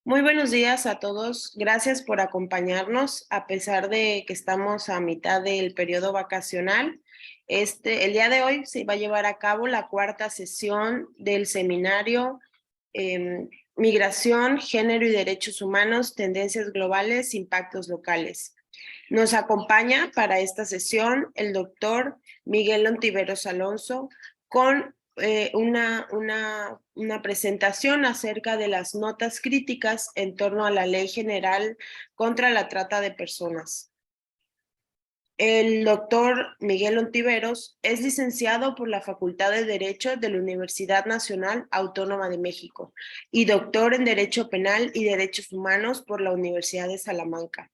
Muy buenos días a todos. Gracias por acompañarnos, a pesar de que estamos a mitad del periodo vacacional. El día de hoy se va a llevar a cabo la cuarta sesión del seminario Migración, Género y Derechos Humanos, Tendencias Globales, Impactos Locales. Nos acompaña para esta sesión el doctor Miguel Ontiveros Alonso con una presentación acerca de las notas críticas en torno a la Ley General contra la Trata de Personas. El doctor Miguel Ontiveros es licenciado por la Facultad de Derecho de la Universidad Nacional Autónoma de México y doctor en Derecho Penal y Derechos Humanos por la Universidad de Salamanca.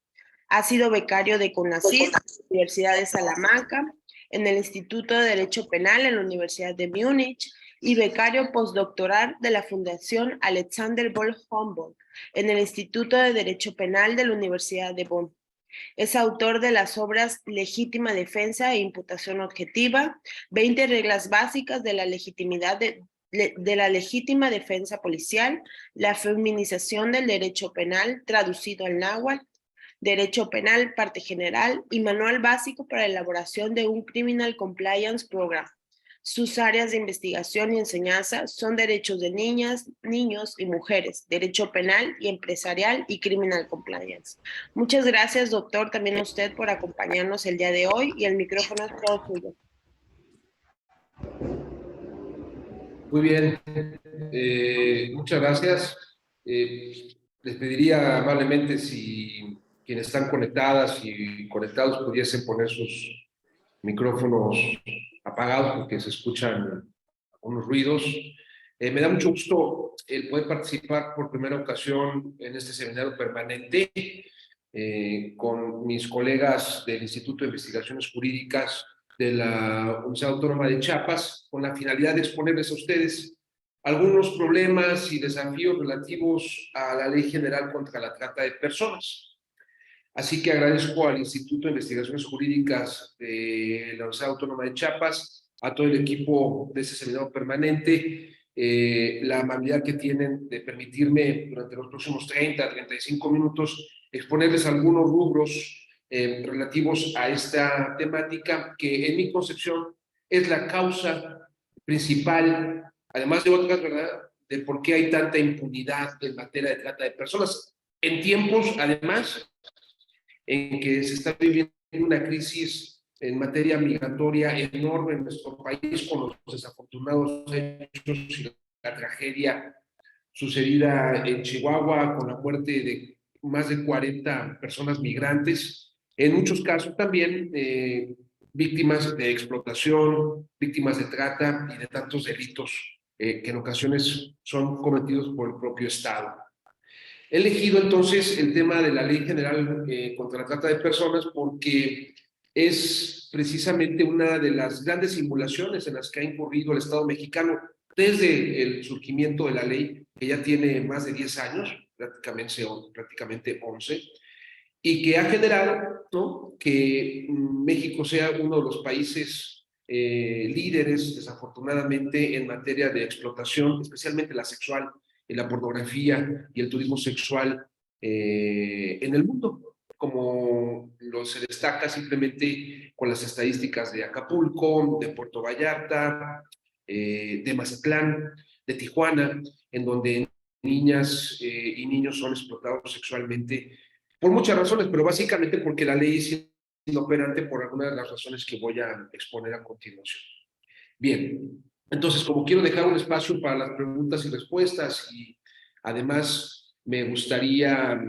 Ha sido becario de CONACYT, Universidad de Salamanca, en el Instituto de Derecho Penal en la Universidad de Múnich y becario postdoctoral de la Fundación Alexander von Humboldt en el Instituto de Derecho Penal de la Universidad de Bonn. Es autor de las obras Legítima Defensa e Imputación Objetiva, 20 reglas básicas de la legitimidad de la legítima defensa policial, la feminización del derecho penal traducido al náhuatl, Derecho Penal, Parte General y Manual Básico para la elaboración de un Criminal Compliance Program. Sus áreas de investigación y enseñanza son derechos de niñas, niños y mujeres, derecho penal y empresarial y criminal compliance. Muchas gracias, doctor, también a usted por acompañarnos el día de hoy y el micrófono es todo suyo. Muy bien, muchas gracias. Les pediría amablemente si quienes están conectadas y conectados pudiesen poner sus micrófonos apagados porque se escuchan unos ruidos. Me da mucho gusto el poder participar por primera ocasión en este seminario permanente con mis colegas del Instituto de Investigaciones Jurídicas de la Universidad Autónoma de Chiapas, con la finalidad de exponerles a ustedes algunos problemas y desafíos relativos a la Ley General contra la Trata de Personas. Así que agradezco al Instituto de Investigaciones Jurídicas de la Universidad Autónoma de Chiapas, a todo el equipo de ese seminario permanente, la amabilidad que tienen de permitirme durante los próximos 30-35 minutos exponerles algunos rubros relativos a esta temática que en mi concepción es la causa principal, además de otras, ¿verdad?, de por qué hay tanta impunidad en materia de trata de personas. En tiempos, además, en que se está viviendo una crisis en materia migratoria enorme en nuestro país con los desafortunados hechos y la tragedia sucedida en Chihuahua con la muerte de más de 40 personas migrantes, en muchos casos también víctimas de explotación, víctimas de trata y de tantos delitos que en ocasiones son cometidos por el propio Estado. He elegido entonces el tema de la Ley General contra la Trata de Personas porque es precisamente una de las grandes simulaciones en las que ha incurrido el Estado mexicano desde el surgimiento de la ley, que ya tiene más de 10 años, prácticamente 11, y que ha generado, ¿no?, que México sea uno de los países líderes, desafortunadamente, en materia de explotación, especialmente la sexual, y la pornografía y el turismo sexual en el mundo, como se destaca simplemente con las estadísticas de Acapulco, de Puerto Vallarta, de Mazatlán, de Tijuana, en donde niñas y niños son explotados sexualmente por muchas razones, pero básicamente porque la ley es inoperante por algunas de las razones que voy a exponer a continuación. Bien, entonces, como quiero dejar un espacio para las preguntas y respuestas y además me gustaría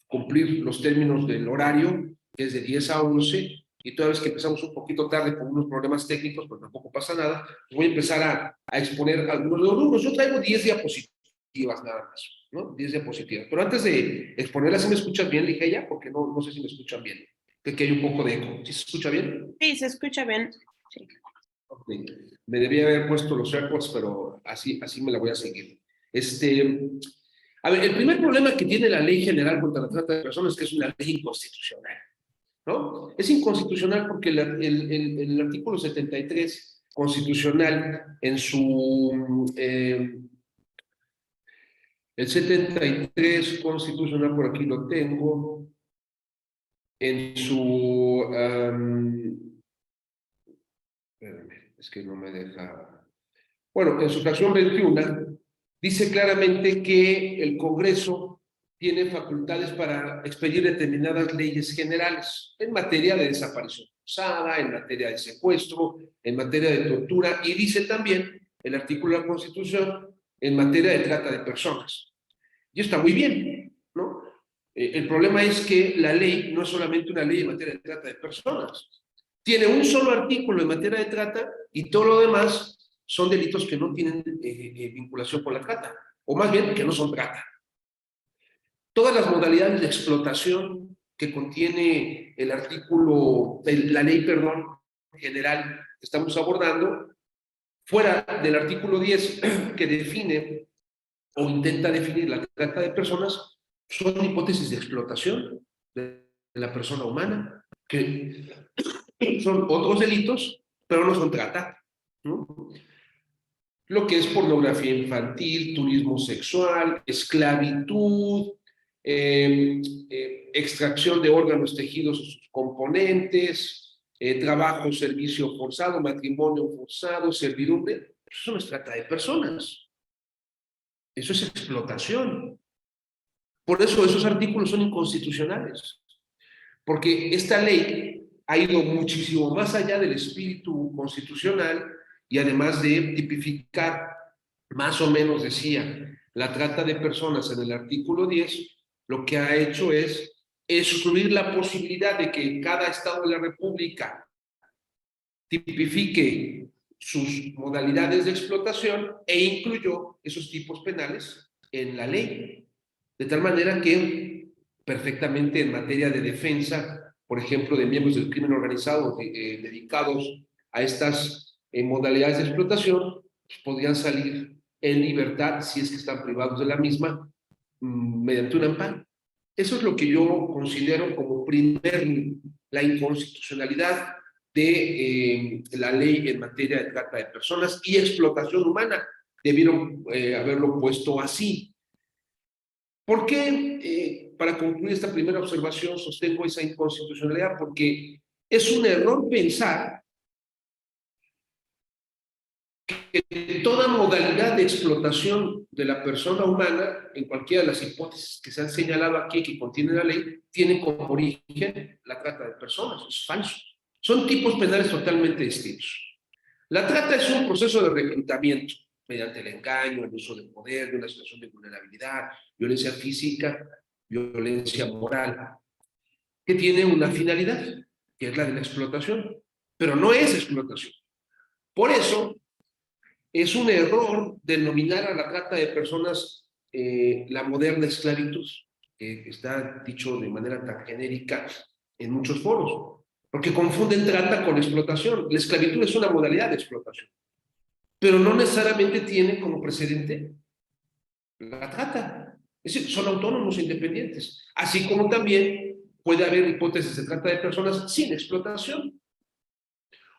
cumplir los términos del horario, que es de 10 a 11, y toda vez que empezamos un poquito tarde por unos problemas técnicos, pues tampoco pasa nada, voy a empezar a exponer algunos de los números. Yo traigo 10 diapositivas nada más, ¿no? 10 diapositivas. Pero antes de exponerlas, ¿sí me escuchas bien, Ligeia? Porque no sé si me escuchan bien. Creo que hay un poco de eco. ¿Sí se escucha bien? Sí, se escucha bien. Sí. Okay. Me debía haber puesto los AirPods, pero así me la voy a seguir. A ver, el primer problema que tiene la Ley General contra la Trata de Personas es que es una ley inconstitucional, ¿no? Es inconstitucional porque el artículo 73 constitucional en su El 73 constitucional, por aquí lo tengo, en su... espérame, es que no me deja... Bueno, en su fracción 21 dice claramente que el Congreso tiene facultades para expedir determinadas leyes generales en materia de desaparición forzada, en materia de secuestro, en materia de tortura, y dice también el artículo de la Constitución en materia de trata de personas. Y está muy bien, ¿no? El problema es que la ley no es solamente una ley en materia de trata de personas. Tiene un solo artículo en materia de trata y todo lo demás son delitos que no tienen vinculación con la trata, o más bien que no son trata. Todas las modalidades de explotación que contiene el artículo, la ley, perdón, general que estamos abordando, fuera del artículo 10 que define o intenta definir la trata de personas, son hipótesis de explotación de la persona humana, que son otros delitos, pero no son trata, ¿no? Lo que es pornografía infantil, turismo sexual, esclavitud, extracción de órganos, tejidos o sus componentes, trabajo, servicio forzado, matrimonio forzado, servidumbre. Eso no es trata de personas, eso es explotación. Por eso esos artículos son inconstitucionales, porque esta ley ha ido muchísimo más allá del espíritu constitucional y además de tipificar, más o menos decía, la trata de personas en el artículo 10, lo que ha hecho es excluir la posibilidad de que cada estado de la República tipifique sus modalidades de explotación e incluyó esos tipos penales en la ley. De tal manera que perfectamente en materia de defensa, por ejemplo, de miembros del crimen organizado dedicados a estas modalidades de explotación, pues, podrían salir en libertad si es que están privados de la misma mediante un amparo. Eso es lo que yo considero como la inconstitucionalidad de la ley en materia de trata de personas y explotación humana. Debieron haberlo puesto así. ¿Por qué, para concluir esta primera observación, sostengo esa inconstitucionalidad? Porque es un error pensar que toda modalidad de explotación de la persona humana, en cualquiera de las hipótesis que se han señalado aquí que contiene la ley, tiene como origen la trata de personas. Es falso. Son tipos penales totalmente distintos. La trata es un proceso de reclutamiento mediante el engaño, el uso de poder, de una situación de vulnerabilidad, violencia física, violencia moral, que tiene una finalidad, que es la de la explotación, pero no es explotación. Por eso, es un error denominar a la trata de personas la moderna esclavitud, que está dicho de manera tan genérica en muchos foros, porque confunden trata con explotación. La esclavitud es una modalidad de explotación, pero no necesariamente tiene como precedente la trata. Es decir, son autónomos e independientes, así como también puede haber hipótesis de trata de personas sin explotación.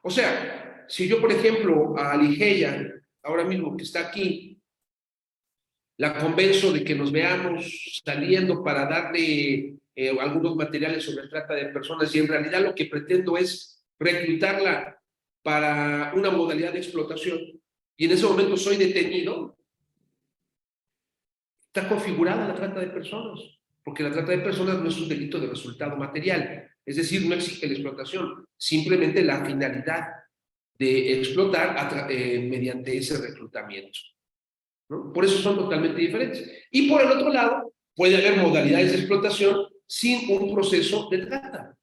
O sea, si yo, por ejemplo, a Ligeia, ahora mismo que está aquí, la convenzo de que nos veamos saliendo para darle algunos materiales sobre trata de personas y en realidad lo que pretendo es reclutarla para una modalidad de explotación y en ese momento soy detenido, está configurada la trata de personas, porque la trata de personas no es un delito de resultado material, es decir, no exige la explotación, simplemente la finalidad de explotar mediante ese reclutamiento, ¿no? Por eso son totalmente diferentes. Y por el otro lado, puede haber modalidades de explotación sin un proceso de trata.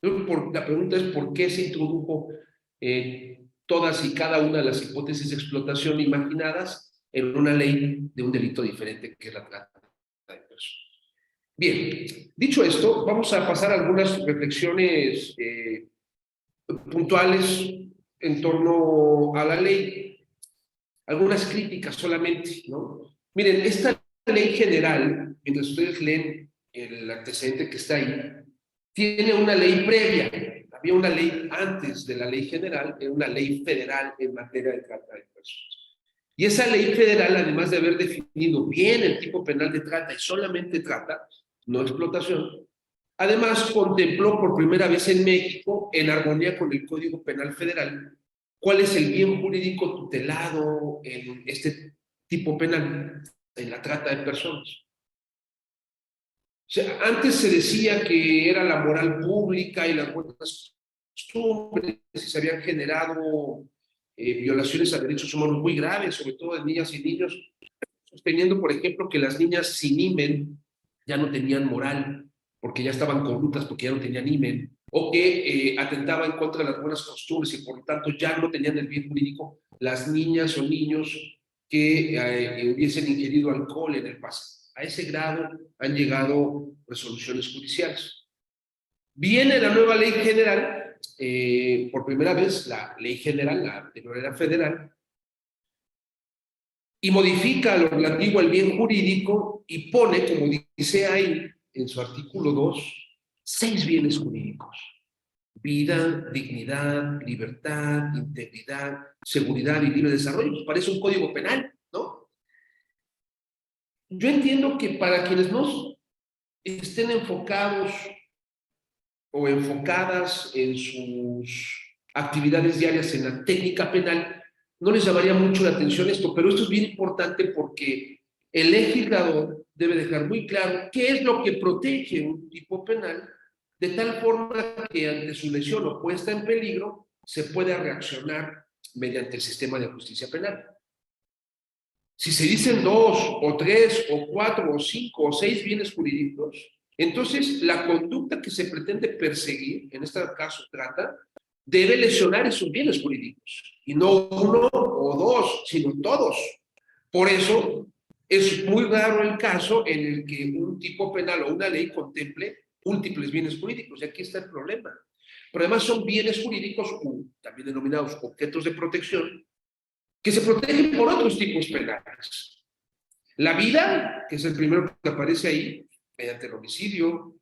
La pregunta es por qué se introdujo todas y cada una de las hipótesis de explotación imaginadas en una ley de un delito diferente que es la trata de personas. Bien, dicho esto, vamos a pasar a algunas reflexiones puntuales en torno a la ley. Algunas críticas solamente, ¿no? Miren, esta ley general, mientras ustedes leen el antecedente que está ahí, tiene una ley previa. Había una ley antes de la ley general, era una ley federal en materia de trata de personas. Y esa ley federal, además de haber definido bien el tipo penal de trata y solamente trata, no explotación, además contempló por primera vez en México, en armonía con el Código Penal Federal, cuál es el bien jurídico tutelado en este tipo penal, en la trata de personas. O sea, antes se decía que era la moral pública y las buenas costumbres, y se habían generado violaciones a derechos humanos muy graves, sobre todo de niñas y niños, sosteniendo, por ejemplo, que las niñas sin himen ya no tenían moral, porque ya estaban corruptas, porque ya no tenían himen, o que atentaban contra las buenas costumbres y por lo tanto ya no tenían el bien jurídico las niñas o niños que hubiesen ingerido alcohol en el pasado. A ese grado han llegado resoluciones judiciales. Viene la nueva ley general, por primera vez la ley general, la anterior era federal, y modifica lo relativo al bien jurídico y pone, como dice ahí en su artículo 2, 6 bienes jurídicos: vida, dignidad, libertad, integridad, seguridad y libre desarrollo. Pues parece un código penal, ¿no? Yo entiendo que para quienes no estén enfocados o enfocadas en sus actividades diarias en la técnica penal, no les llamaría mucho la atención esto, pero esto es bien importante porque el legislador debe dejar muy claro qué es lo que protege un tipo penal, de tal forma que ante su lesión o puesta en peligro se pueda reaccionar mediante el sistema de justicia penal. Si se dicen 2 o 3 o 4 o 5 o 6 bienes jurídicos, entonces la conducta que se pretende perseguir, en este caso trata, debe lesionar esos bienes jurídicos. Y no uno o dos, sino todos. Por eso es muy raro el caso en el que un tipo penal o una ley contemple múltiples bienes jurídicos. Y aquí está el problema. Pero además son bienes jurídicos, también denominados objetos de protección, que se protegen por otros tipos penales. La vida, que es el primero que aparece ahí, mediante el homicidio;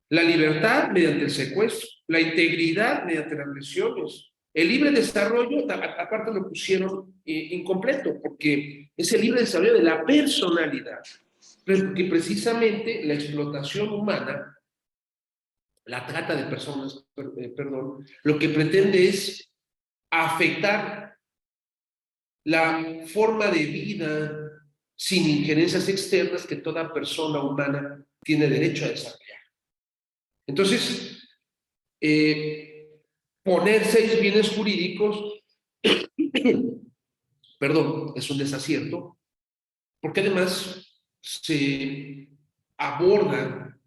la libertad, mediante el secuestro; la integridad, mediante las lesiones; el libre desarrollo, aparte lo pusieron incompleto, porque es el libre desarrollo de la personalidad, porque precisamente la explotación humana, la trata de personas, perdón, lo que pretende es afectar la forma de vida sin injerencias externas que toda persona humana tiene derecho a desarrollar. Entonces, poner 6 bienes jurídicos, perdón, es un desacierto, porque además se abordan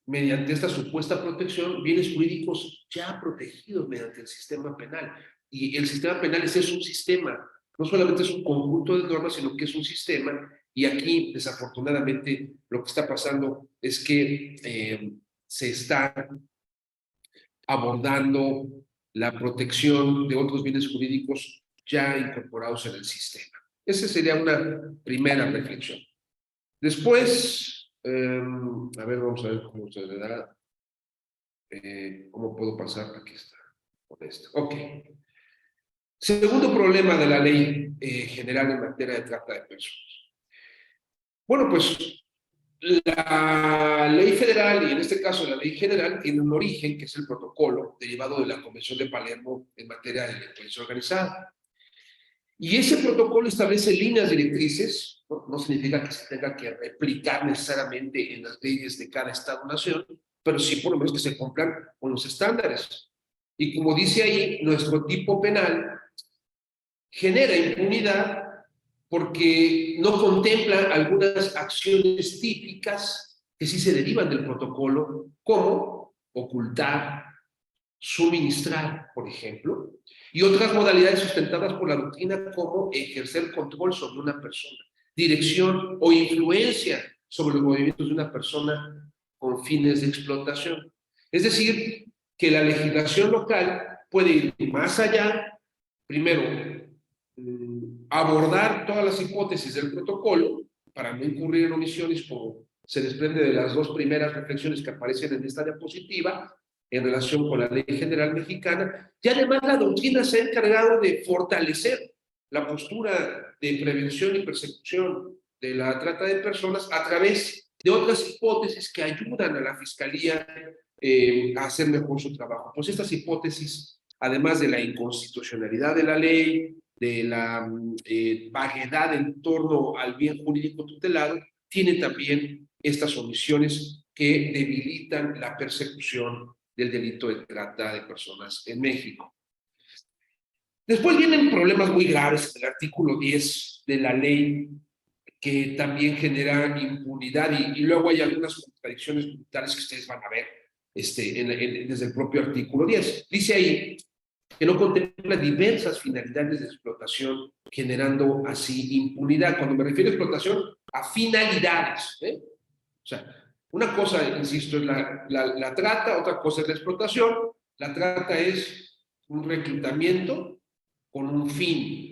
mediante esta supuesta protección bienes jurídicos ya protegidos mediante el sistema penal. Y el sistema penal es un sistema, no solamente es un conjunto de normas, sino que es un sistema. Y aquí, desafortunadamente, lo que está pasando es que se está abordando la protección de otros bienes jurídicos ya incorporados en el sistema. Esa sería una primera reflexión. Después, a ver, vamos a ver cómo se le da. ¿Cómo puedo pasar? Aquí está, con esto. Ok. Segundo problema de la ley general en materia de trata de personas. Bueno, pues la ley federal, y en este caso la ley general, tiene un origen, que es el protocolo derivado de la Convención de Palermo en materia de delincuencia organizada. Y ese protocolo establece líneas directrices, no significa que se tenga que replicar necesariamente en las leyes de cada Estado-nación, pero sí por lo menos que se cumplan con los estándares. Y como dice ahí, nuestro tipo penal genera impunidad porque no contempla algunas acciones típicas que sí se derivan del protocolo, como ocultar, suministrar, por ejemplo, y otras modalidades sustentadas por la doctrina, como ejercer control sobre una persona, dirección o influencia sobre los movimientos de una persona con fines de explotación. Es decir, que la legislación local puede ir más allá, primero, abordar todas las hipótesis del protocolo para no incurrir en omisiones, como se desprende de las 2 primeras reflexiones que aparecen en esta diapositiva, en relación con la ley general mexicana, y además la doctrina se ha encargado de fortalecer la postura de prevención y persecución de la trata de personas a través de otras hipótesis que ayudan a la Fiscalía a hacer mejor su trabajo. Pues estas hipótesis, además de la inconstitucionalidad de la ley, de la vaguedad en torno al bien jurídico tutelado, tiene también estas omisiones que debilitan la persecución del delito de trata de personas en México. Después vienen problemas muy graves en el artículo 10 de la ley que también genera impunidad y luego hay algunas contradicciones brutales que ustedes van a ver desde el propio artículo 10. Dice ahí que no contempla diversas finalidades de explotación, generando así impunidad. Cuando me refiero a explotación, a finalidades. O sea, una cosa, insisto, es la trata, otra cosa es la explotación. La trata es un reclutamiento con un fin.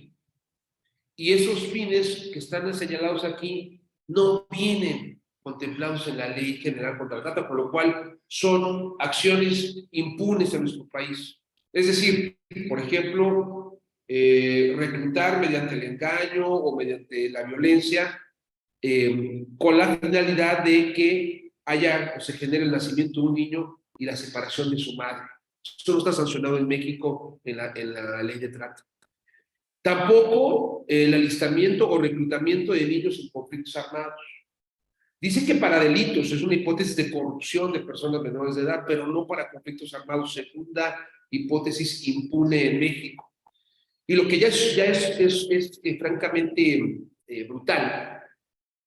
Y esos fines que están señalados aquí no vienen contemplados en la Ley General contra la Trata, por lo cual son acciones impunes en nuestro país. Es decir, por ejemplo, reclutar mediante el engaño o mediante la violencia con la finalidad de que haya o se genere el nacimiento de un niño y la separación de su madre. Esto no está sancionado en México en la ley de trata. Tampoco el alistamiento o reclutamiento de niños en conflictos armados. Dice que para delitos es una hipótesis de corrupción de personas menores de edad, pero no para conflictos armados. Segunda hipótesis impune en México. Y lo que ya es francamente brutal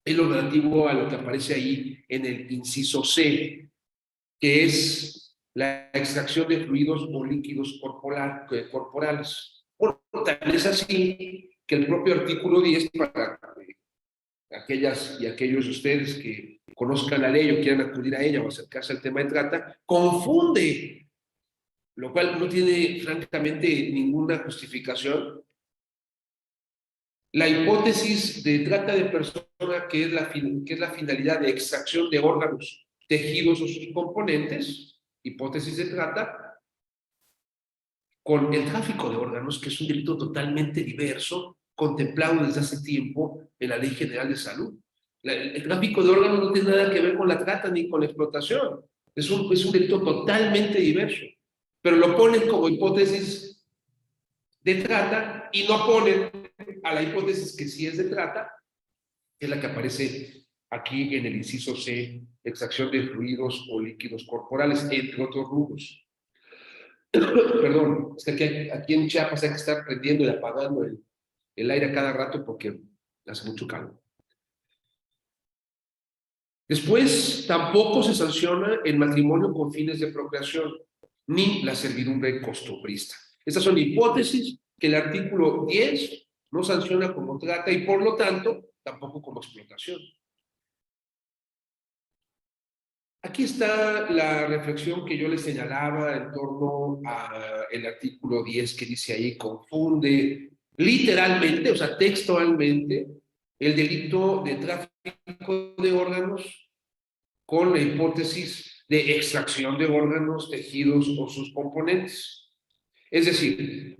es lo relativo a lo que aparece ahí en el inciso C, que es la extracción de fluidos o líquidos corporales. Bueno, tal es así que el propio artículo 10, para aquellas y aquellos de ustedes que conozcan la ley o quieran acudir a ella o acercarse al tema de trata, confunde, lo cual no tiene francamente ninguna justificación. La hipótesis de trata de persona, que es la finalidad de extracción de órganos, tejidos o sus componentes, hipótesis de trata, con el tráfico de órganos, que es un delito totalmente diverso, contemplado desde hace tiempo en la Ley General de Salud. El tráfico de órganos no tiene nada que ver con la trata ni con la explotación. Es un delito totalmente diverso. Pero lo ponen como hipótesis de trata y no ponen a la hipótesis que sí es de trata, que es la que aparece aquí en el inciso C, extracción de fluidos o líquidos corporales, entre otros rubros. Perdón, es que aquí en Chiapas hay que estar prendiendo y apagando el aire a cada rato porque hace mucho calor. Después, tampoco se sanciona el matrimonio con fines de procreación, ni la servidumbre costumbrista. Estas son hipótesis que el artículo 10 no sanciona como trata y por lo tanto tampoco como explotación. Aquí está la reflexión que yo les señalaba en torno al artículo 10 que dice ahí, confunde literalmente, o sea, textualmente, el delito de tráfico de órganos con la hipótesis de extracción de órganos, tejidos o sus componentes. Es decir,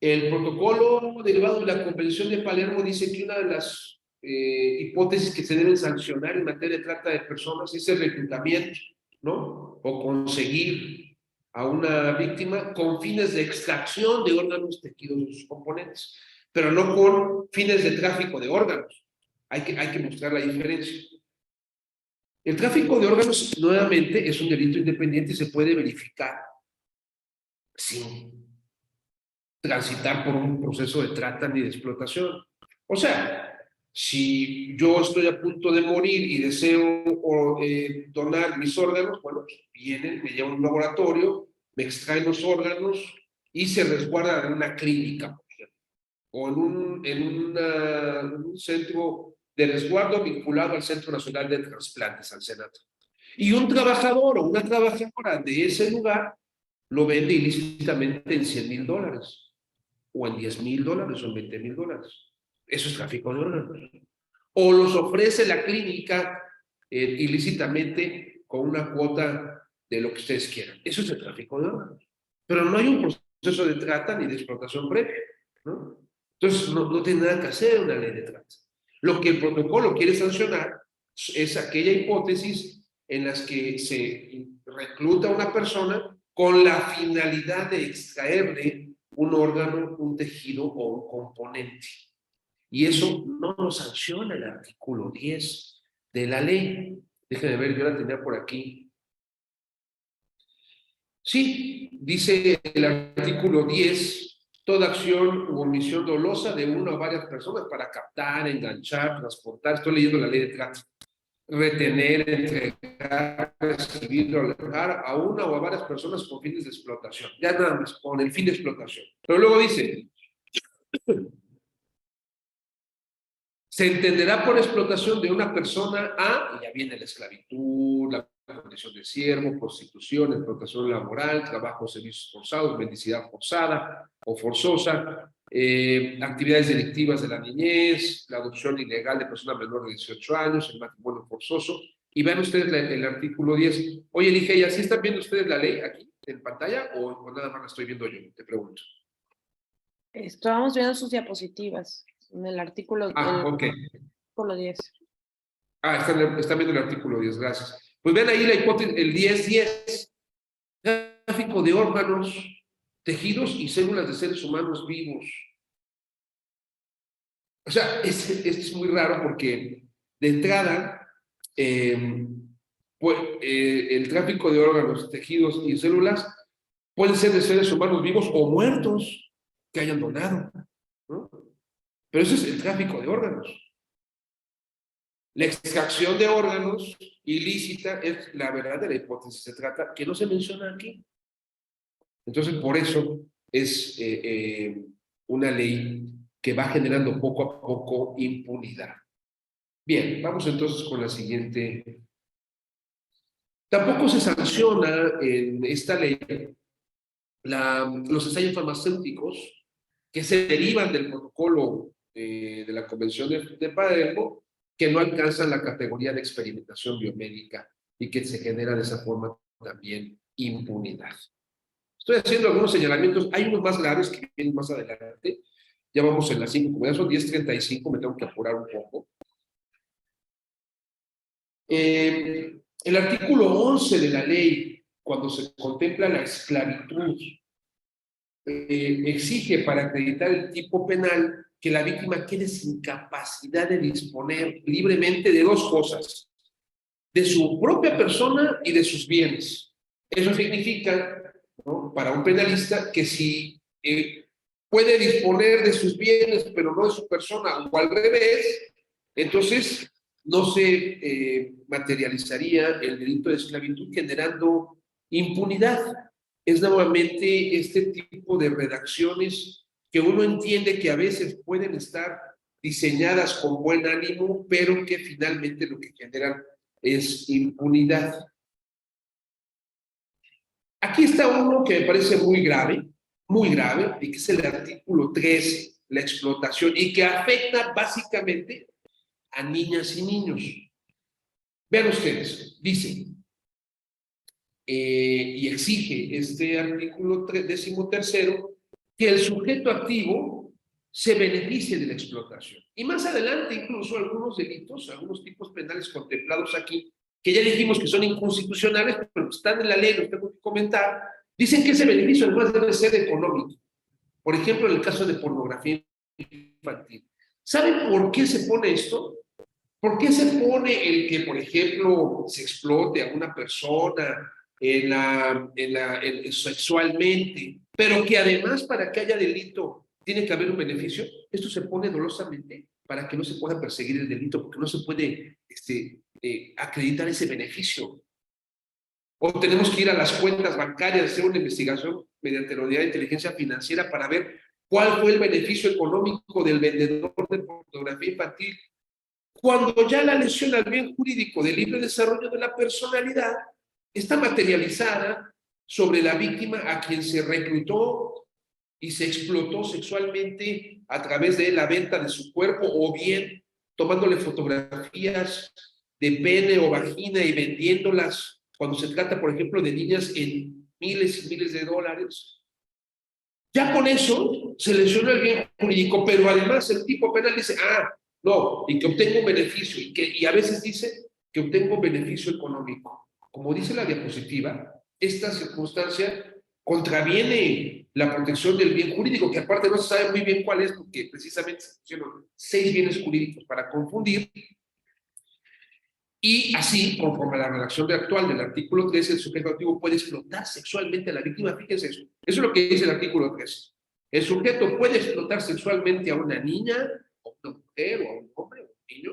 el protocolo derivado de la Convención de Palermo dice que una de las hipótesis que se deben sancionar en materia de trata de personas es el reclutamiento, ¿no? O conseguir a una víctima con fines de extracción de órganos, tejidos o sus componentes, pero no con fines de tráfico de órganos. Hay que mostrar la diferencia. El tráfico de órganos, nuevamente, es un delito independiente y se puede verificar sin transitar por un proceso de trata ni de explotación. O sea, si yo estoy a punto de morir y deseo donar mis órganos, bueno, pues vienen, me llevan a un laboratorio, me extraen los órganos y se resguardan en una clínica, por ejemplo, o en un centro de resguardo vinculado al Centro Nacional de Trasplantes, al Senato. Y un trabajador o una trabajadora de ese lugar lo vende ilícitamente en $100,000, o en $10,000, o en $20,000. Eso es tráfico de órganos. O los ofrece la clínica ilícitamente con una cuota de lo que ustedes quieran. Eso es el tráfico de órganos. Pero no hay un proceso de trata ni de explotación previa, ¿no? Entonces, no tiene nada que hacer una ley de trata. Lo que el protocolo quiere sancionar es aquella hipótesis en las que se recluta a una persona con la finalidad de extraerle un órgano, un tejido o un componente. Y eso no lo sanciona el artículo 10 de la ley. Déjenme ver, yo la tenía por aquí. Sí, dice el artículo 10, toda acción u omisión dolosa de una o varias personas para captar, enganchar, transportar, estoy leyendo la ley de trata, retener, entregar, recibir o alejar a una o a varias personas con fines de explotación. Ya nada más, con el fin de explotación. Pero luego dice, se entenderá por explotación de una persona a, y ya viene la esclavitud, la condición de siervo, prostitución, explotación laboral, trabajo, servicios forzados, mendicidad forzada o forzosa, actividades delictivas de la niñez, la adopción ilegal de personas menores de 18 años, el matrimonio forzoso. Y vean ustedes el artículo 10. Oye, Ligeia, ¿sí están viendo ustedes la ley aquí en pantalla o nada más la estoy viendo yo? Te pregunto. Estábamos viendo sus diapositivas en el artículo, Ok. artículo 10. Están viendo el artículo 10, gracias. Pues ven ahí la hipótesis, el 10-10, tráfico de órganos, tejidos y células de seres humanos vivos. O sea, esto es muy raro porque de entrada, el tráfico de órganos, tejidos y células puede ser de seres humanos vivos o muertos que hayan donado, ¿no? Pero eso es el tráfico de órganos. La extracción de órganos ilícita es la verdadera hipótesis. Se trata que no se menciona aquí. Entonces, por eso es una ley que va generando poco a poco impunidad. Bien, vamos entonces con la siguiente. Tampoco se sanciona en esta ley los ensayos farmacéuticos que se derivan del protocolo de la Convención de Palermo, que no alcanzan la categoría de experimentación biomédica y que se genera de esa forma también impunidad. Estoy haciendo algunos señalamientos, hay unos más graves que vienen más adelante, ya vamos en las 5, como ya son 10:35, me tengo que apurar un poco. El artículo 11 de la ley, cuando se contempla la esclavitud, exige para acreditar el tipo penal que la víctima quede sin capacidad de disponer libremente de dos cosas, de su propia persona y de sus bienes. Eso significa, ¿no?, para un penalista, que si puede disponer de sus bienes, pero no de su persona, o al revés, entonces no se materializaría el delito de esclavitud, generando impunidad. Es nuevamente este tipo de redacciones que uno entiende que a veces pueden estar diseñadas con buen ánimo, pero que finalmente lo que generan es impunidad. Aquí está uno que me parece muy grave, y que es el artículo 13, la explotación, y que afecta básicamente a niñas y niños. Vean ustedes, dice, y exige este artículo 13, que el sujeto activo se beneficie de la explotación. Y más adelante, incluso algunos delitos, algunos tipos penales contemplados aquí, que ya dijimos que son inconstitucionales, pero están en la ley, los tengo que comentar, dicen que ese beneficio además debe ser económico. Por ejemplo, en el caso de pornografía infantil. ¿Saben por qué se pone esto? ¿Por qué se pone el que, por ejemplo, se explote a una persona sexualmente, pero que además para que haya delito tiene que haber un beneficio? Esto se pone dolosamente para que no se pueda perseguir el delito, porque no se puede acreditar ese beneficio. O tenemos que ir a las cuentas bancarias, hacer una investigación mediante la unidad de inteligencia financiera para ver cuál fue el beneficio económico del vendedor de pornografía infantil, cuando ya la lesión al bien jurídico del libre desarrollo de la personalidad está materializada sobre la víctima a quien se reclutó y se explotó sexualmente a través de la venta de su cuerpo, o bien tomándole fotografías de pene o vagina y vendiéndolas, cuando se trata, por ejemplo, de niñas, en miles y miles de dólares. Ya con eso se lesiona el bien jurídico, pero además el tipo penal dice, no, y que obtengo un beneficio, y a veces dice que obtengo un beneficio económico. Como dice la diapositiva, esta circunstancia contraviene la protección del bien jurídico, que aparte no se sabe muy bien cuál es, porque precisamente se pusieron 6 bienes jurídicos para confundir, y así, conforme a la redacción actual del artículo 13, el sujeto activo puede explotar sexualmente a la víctima. Fíjense eso. Eso es lo que dice el artículo 13. El sujeto puede explotar sexualmente a una niña, a una mujer, o a un hombre, o a un niño,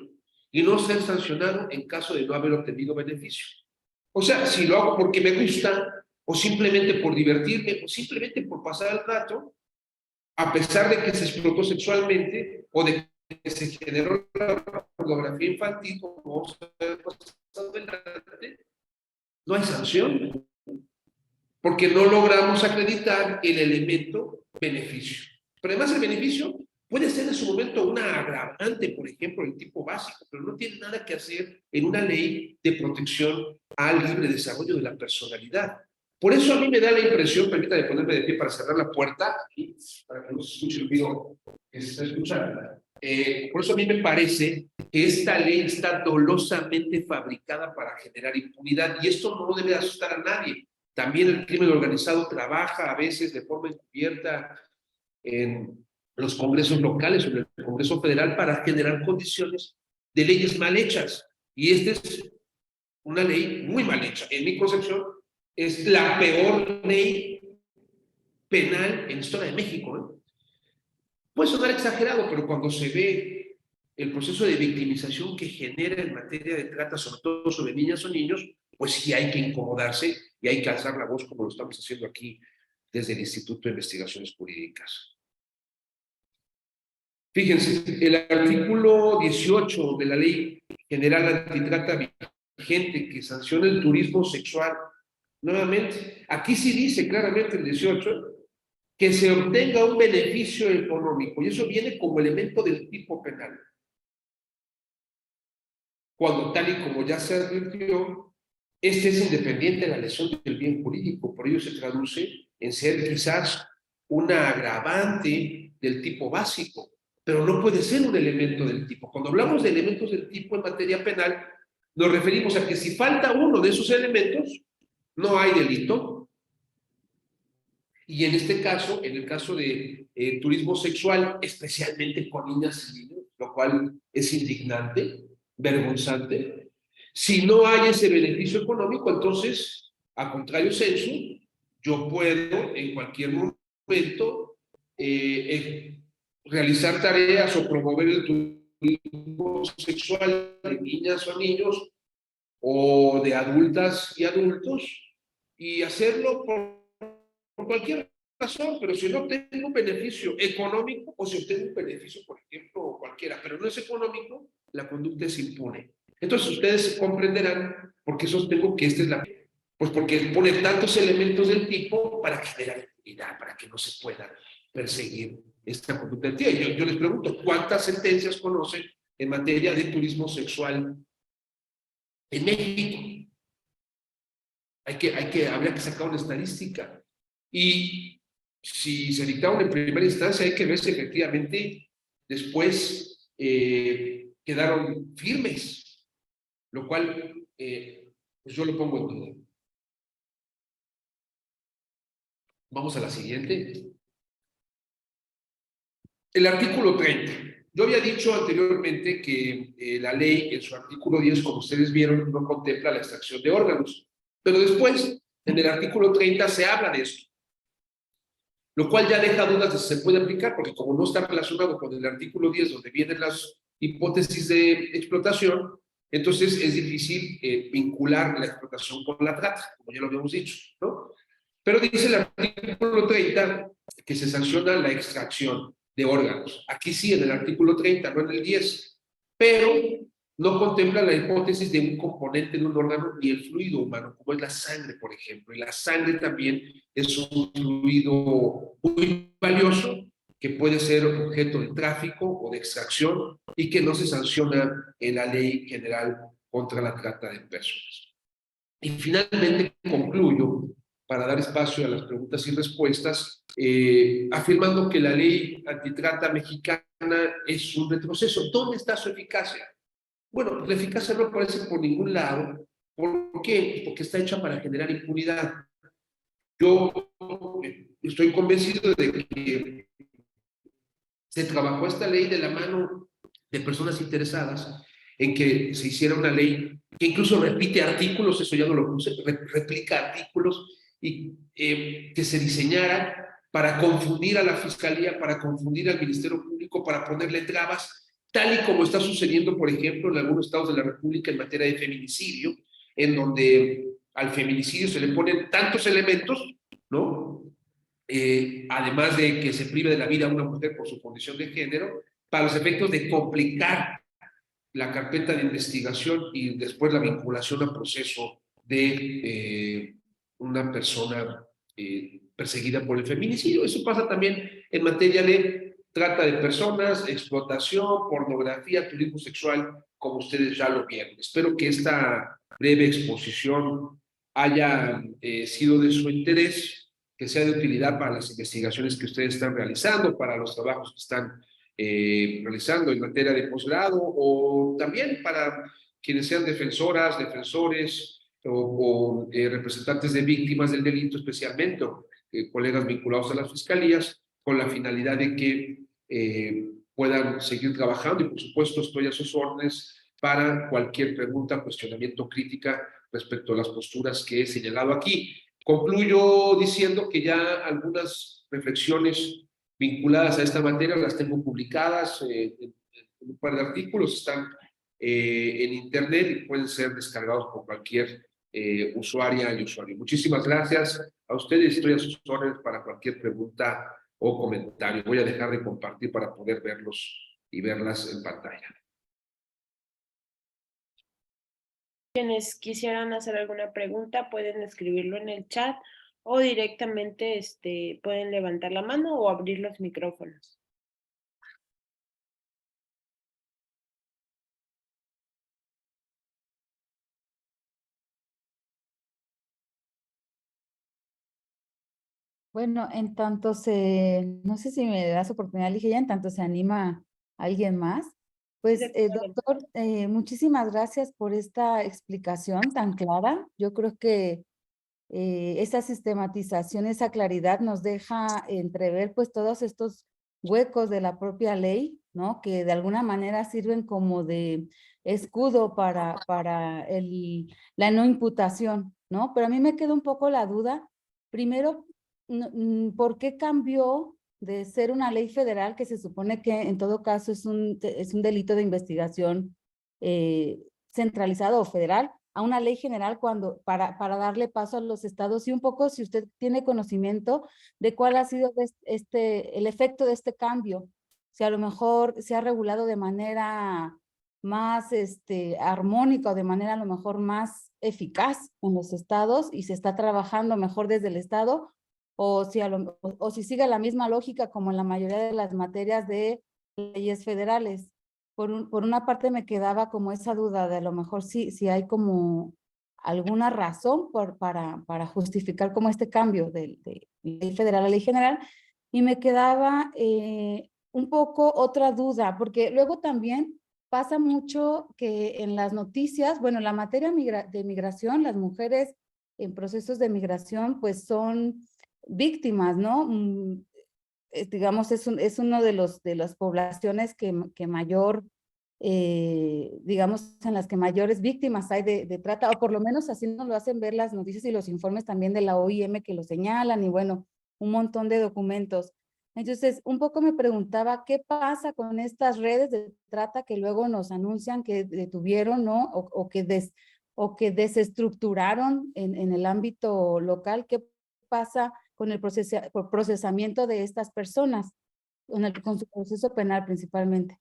y no ser sancionado en caso de no haber obtenido beneficio. O sea, si lo hago porque me gusta, o simplemente por divertirme, o simplemente por pasar el rato, a pesar de que se explotó sexualmente, o de que se generó la pornografía infantil, como no hay sanción, porque no logramos acreditar el elemento beneficio. Pero además el beneficio puede ser en su momento una agravante, por ejemplo, el tipo básico, pero no tiene nada que hacer en una ley de protección al libre desarrollo de la personalidad. Por eso a mí me da la impresión, permítame ponerme de pie para cerrar la puerta, para que no se escuche el ruido que se está escuchando. Por eso a mí me parece que esta ley está dolosamente fabricada para generar impunidad, y esto no debe asustar a nadie. También el crimen organizado trabaja a veces de forma encubierta en los congresos locales o en el Congreso Federal para generar condiciones de leyes mal hechas. Y esta es una ley muy mal hecha. En mi concepción, es la peor ley penal en la historia de México, ¿eh? Puede sonar exagerado, pero cuando se ve el proceso de victimización que genera en materia de trata, sobre todo sobre niñas o niños, pues sí hay que incomodarse y hay que alzar la voz como lo estamos haciendo aquí desde el Instituto de Investigaciones Jurídicas. Fíjense, el artículo 18 de la Ley General Antitrata vigente que sanciona el turismo sexual, nuevamente, aquí sí dice claramente el 18 que se obtenga un beneficio económico, y eso viene como elemento del tipo penal. Cuando, tal y como ya se advirtió, este es independiente de la lesión del bien jurídico, por ello se traduce en ser quizás una agravante del tipo básico, pero no puede ser un elemento del tipo. Cuando hablamos de elementos del tipo en materia penal, nos referimos a que si falta uno de esos elementos, no hay delito. Y en este caso, en el caso de turismo sexual, especialmente con niñas y niños, lo cual es indignante, vergonzante, si no hay ese beneficio económico, entonces, a contrario censo, yo puedo en cualquier momento realizar tareas o promover el turismo sexual de niñas o niños o de adultas y adultos, y hacerlo por cualquier razón, pero si no obtengo un beneficio económico o si obtengo un beneficio, por ejemplo, cualquiera, pero no es económico, la conducta es impune. Entonces ustedes comprenderán por qué sostengo que esta es la... Pues porque pone tantos elementos del tipo para generar impunidad, para que no se pueda perseguir esta conducta. Yo les pregunto, ¿cuántas sentencias conocen en materia de turismo sexual en México? Habría que sacar una estadística. Y si se dictaron en primera instancia, hay que ver si efectivamente después quedaron firmes, lo cual pues yo lo pongo en duda. Vamos a la siguiente. El artículo 30. Yo había dicho anteriormente que la ley en su artículo 10, como ustedes vieron, no contempla la extracción de órganos, pero después, en el artículo 30, se habla de esto, lo cual ya deja dudas de si se puede aplicar, porque como no está relacionado con el artículo 10, donde vienen las hipótesis de explotación, entonces es difícil vincular la explotación con la trata, como ya lo habíamos dicho, ¿no? Pero dice el artículo 30 que se sanciona la extracción de órganos. Aquí sí, en el artículo 30, no en el 10, pero no contempla la hipótesis de un componente de un órgano ni el fluido humano, como es la sangre, por ejemplo. Y la sangre también es un fluido muy valioso que puede ser objeto de tráfico o de extracción y que no se sanciona en la Ley General contra la Trata de Personas. Y finalmente concluyo, para dar espacio a las preguntas y respuestas, afirmando que la ley antitrata mexicana es un retroceso. ¿Dónde está su eficacia? Bueno, pues la eficacia no aparece por ningún lado. ¿Por qué? Porque está hecha para generar impunidad. Yo estoy convencido de que se trabajó esta ley de la mano de personas interesadas en que se hiciera una ley que incluso repite artículos, eso ya no lo puse, replica artículos, y que se diseñara para confundir a la Fiscalía, para confundir al Ministerio Público, para ponerle trabas, tal y como está sucediendo, por ejemplo, en algunos estados de la República en materia de feminicidio, en donde al feminicidio se le ponen tantos elementos, ¿no? Además de que se prive de la vida a una mujer por su condición de género, para los efectos de complicar la carpeta de investigación y después la vinculación a proceso de una persona perseguida por el feminicidio. Eso pasa también en materia de trata de personas, explotación, pornografía, turismo sexual, como ustedes ya lo vieron. Espero que esta breve exposición haya sido de su interés, que sea de utilidad para las investigaciones que ustedes están realizando, para los trabajos que están realizando en materia de posgrado, o también para quienes sean defensoras, defensores o representantes de víctimas del delito, especialmente, o colegas vinculados a las fiscalías, con la finalidad de que puedan seguir trabajando, y por supuesto estoy a sus órdenes para cualquier pregunta, cuestionamiento, crítica respecto a las posturas que he señalado aquí. Concluyo diciendo que ya algunas reflexiones vinculadas a esta materia las tengo publicadas en un par de artículos, están en internet y pueden ser descargados por cualquier usuaria y usuario. Muchísimas gracias a ustedes, estoy a sus órdenes para cualquier pregunta o comentario. Voy a dejar de compartir para poder verlos y verlas en pantalla. Quienes quisieran hacer alguna pregunta pueden escribirlo en el chat o directamente pueden levantar la mano o abrir los micrófonos. Bueno, en tanto no sé si me das oportunidad, Ligia, en tanto se anima alguien más. Pues, doctor, muchísimas gracias por esta explicación tan clara. Yo creo que esa sistematización, esa claridad nos deja entrever pues todos estos huecos de la propia ley, ¿no? Que de alguna manera sirven como de escudo para la no imputación, ¿no? Pero a mí me queda un poco la duda, primero, ¿por qué cambió de ser una ley federal que se supone que en todo caso es un delito de investigación centralizado o federal, a una ley general para darle paso a los estados? Y un poco, si usted tiene conocimiento de cuál ha sido el efecto de este cambio, si a lo mejor se ha regulado de manera más armónica o de manera a lo mejor más eficaz en los estados y se está trabajando mejor desde el estado, o si sigue la misma lógica como en la mayoría de las materias de leyes federales. Por una parte me quedaba como esa duda de a lo mejor si hay como alguna razón para justificar como este cambio de ley federal a ley general, y me quedaba un poco otra duda, porque luego también pasa mucho que en las noticias, bueno, en la materia de migración, las mujeres en procesos de migración pues son víctimas, ¿no? Digamos, es uno de las poblaciones que mayor, digamos, en las que mayores víctimas hay de trata, o por lo menos así nos lo hacen ver las noticias y los informes también de la OIM que lo señalan, y bueno, un montón de documentos. Entonces, un poco me preguntaba, ¿qué pasa con estas redes de trata que luego nos anuncian que detuvieron, ¿no? O que desestructuraron en el ámbito local? ¿Qué pasa con el procesamiento de estas personas, con su proceso penal principalmente?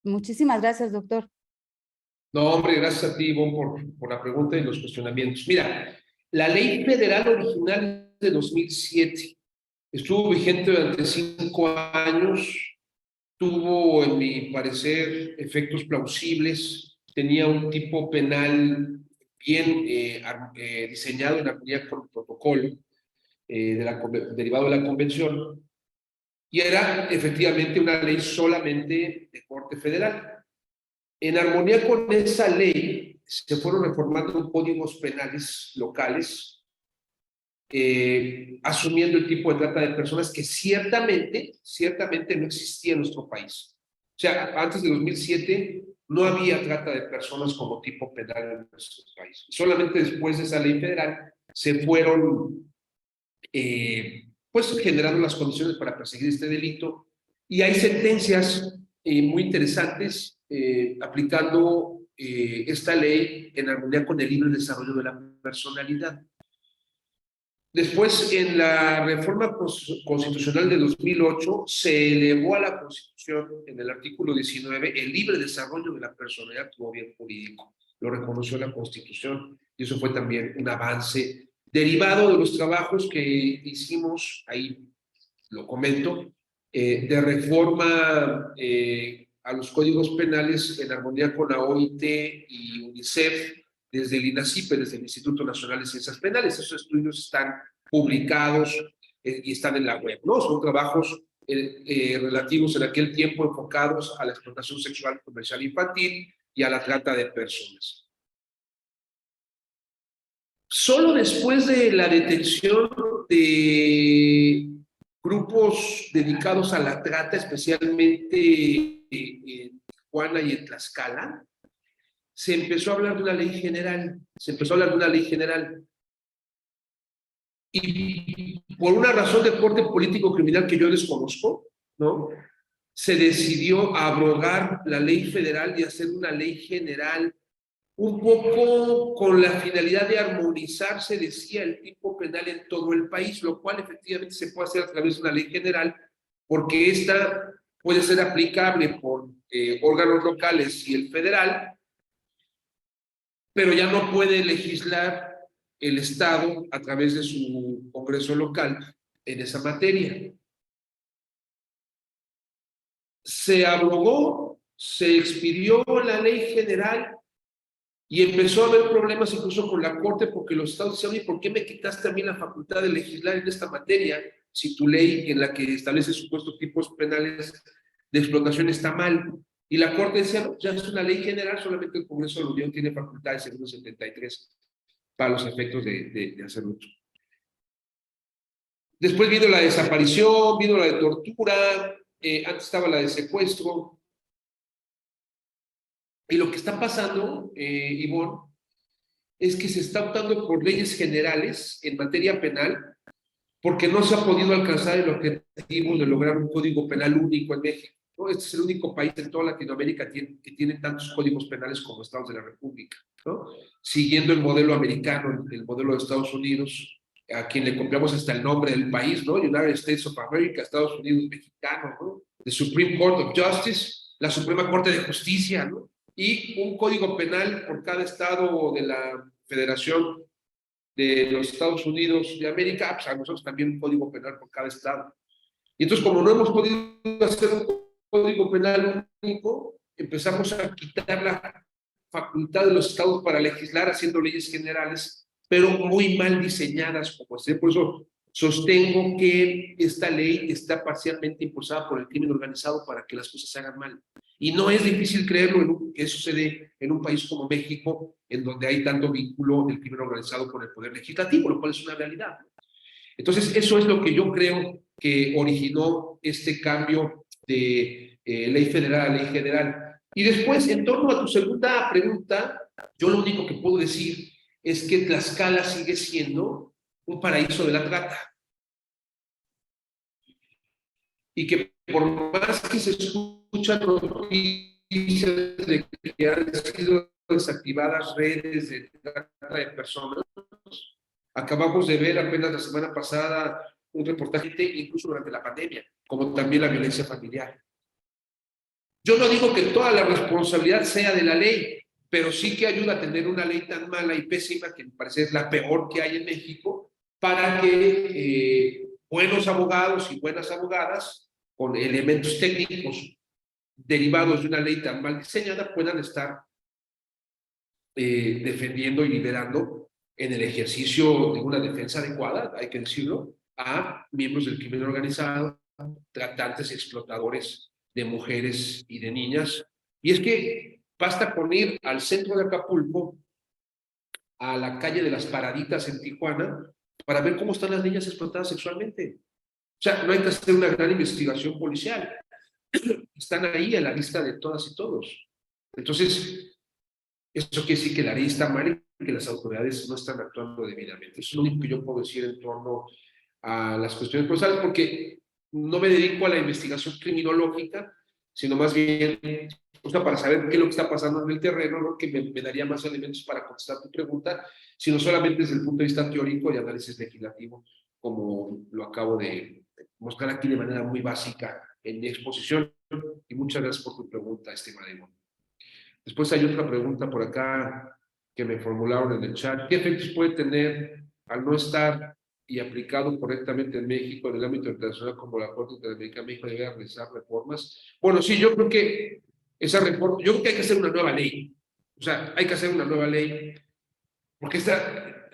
Muchísimas gracias, doctor. No, hombre, gracias a ti, Ivonne, por la pregunta y los cuestionamientos. Mira, la ley federal original de 2007 estuvo vigente durante 5 años, tuvo, en mi parecer, efectos plausibles, tenía un tipo penal bien diseñado en armonía con el protocolo. derivado de la convención, y era efectivamente una ley solamente de corte federal. En armonía con esa ley, se fueron reformando códigos penales locales, asumiendo el tipo de trata de personas que ciertamente no existía en nuestro país. O sea, antes de 2007 no había trata de personas como tipo penal en nuestro país. Solamente después de esa ley federal se fueron pues generando las condiciones para perseguir este delito, y hay sentencias muy interesantes aplicando esta ley en armonía con el libre desarrollo de la personalidad. Después, en la reforma constitucional de 2008, se elevó a la Constitución, en el artículo 19, el libre desarrollo de la personalidad como bien jurídico. Lo reconoció la Constitución, y eso fue también un avance derivado de los trabajos que hicimos, ahí lo comento, de reforma a los códigos penales en armonía con la OIT y UNICEF, desde el INACIPE, desde el Instituto Nacional de Ciencias Penales. Esos estudios están publicados y están en la web, ¿no? Son trabajos relativos en aquel tiempo enfocados a la explotación sexual comercial infantil y a la trata de personas. Solo después de la detención de grupos dedicados a la trata, especialmente en Tijuana y en Tlaxcala, se empezó a hablar de una ley general, y por una razón de corte político criminal que yo desconozco, ¿no?, se decidió abrogar la ley federal y hacer una ley general, un poco con la finalidad de armonizar, se decía, el tipo penal en todo el país, lo cual efectivamente se puede hacer a través de una ley general, porque esta puede ser aplicable por órganos locales y el federal, pero ya no puede legislar el Estado a través de su Congreso local en esa materia. Se abrogó, se expidió la ley general, y empezó a haber problemas incluso con la Corte, porque los estados decían: oye, ¿por qué me quitaste a mí la facultad de legislar en esta materia si tu ley en la que establece supuestos tipos penales de explotación está mal? Y la Corte decía: no, ya es una ley general, solamente el Congreso de la Unión tiene facultades según el 73 para los efectos de hacer uso. Después vino la desaparición, vino la de tortura, antes estaba la de secuestro. Y lo que está pasando, Ivonne, es que se está optando por leyes generales en materia penal porque no se ha podido alcanzar el objetivo de lograr un código penal único en México, ¿no? Este es el único país en toda Latinoamérica que tiene tantos códigos penales como Estados de la República, ¿no? Siguiendo el modelo americano, el modelo de Estados Unidos, a quien le copiamos hasta el nombre del país, ¿no? United States of America, Estados Unidos mexicano, ¿no? The Supreme Court of Justice, la Suprema Corte de Justicia, ¿no? Y un código penal por cada estado de la Federación de los Estados Unidos de América, pues a nosotros también un código penal por cada estado. Y entonces, como no hemos podido hacer un código penal único, empezamos a quitar la facultad de los estados para legislar haciendo leyes generales, pero muy mal diseñadas, como así. Por eso sostengo que esta ley está parcialmente impulsada por el crimen organizado para que las cosas se hagan mal. Y no es difícil creerlo que eso se dé en un país como México, en donde hay tanto vínculo del crimen organizado con el poder legislativo, lo cual es una realidad. Entonces, eso es lo que yo creo que originó este cambio de ley federal a ley general. Y después, en torno a tu segunda pregunta, yo lo único que puedo decir es que Tlaxcala sigue siendo un paraíso de la trata. Y que por más que se escuchan noticias de que han sido desactivadas redes de trata de personas, acabamos de ver apenas la semana pasada un reportaje, incluso durante la pandemia, como también la violencia familiar. Yo no digo que toda la responsabilidad sea de la ley, pero sí que ayuda a tener una ley tan mala y pésima, que me parece es la peor que hay en México, para que buenos abogados y buenas abogadas, con elementos técnicos derivados de una ley tan mal diseñada, puedan estar defendiendo y liderando en el ejercicio de una defensa adecuada, hay que decirlo, a miembros del crimen organizado, tratantes y explotadores de mujeres y de niñas. Y es que basta con ir al centro de Acapulco, a la calle de las Paraditas en Tijuana, para ver cómo están las niñas explotadas sexualmente. O sea, no hay que hacer una gran investigación policial. Están ahí a la vista de todas y todos. Entonces, eso quiere decir que la ley está mal y que las autoridades no están actuando debidamente. Eso es lo único que yo puedo decir en torno a las cuestiones procesales, porque no me dedico a la investigación criminológica, sino más bien para saber qué es lo que está pasando en el terreno, ¿no? Que me daría más elementos para contestar tu pregunta, sino solamente desde el punto de vista teórico y análisis legislativo, como lo acabo de mostrar aquí de manera muy básica en mi exposición. Y muchas gracias por tu pregunta, estimada Ivonne. Después hay otra pregunta por acá que me formularon en el chat. ¿Qué efectos puede tener al no estar y aplicado correctamente en México en el ámbito internacional como la Corte Interamericana? México debe realizar reformas. Bueno, sí, yo creo que esa reforma, yo creo que hay que hacer una nueva ley. O sea, hay que hacer una nueva ley porque esta,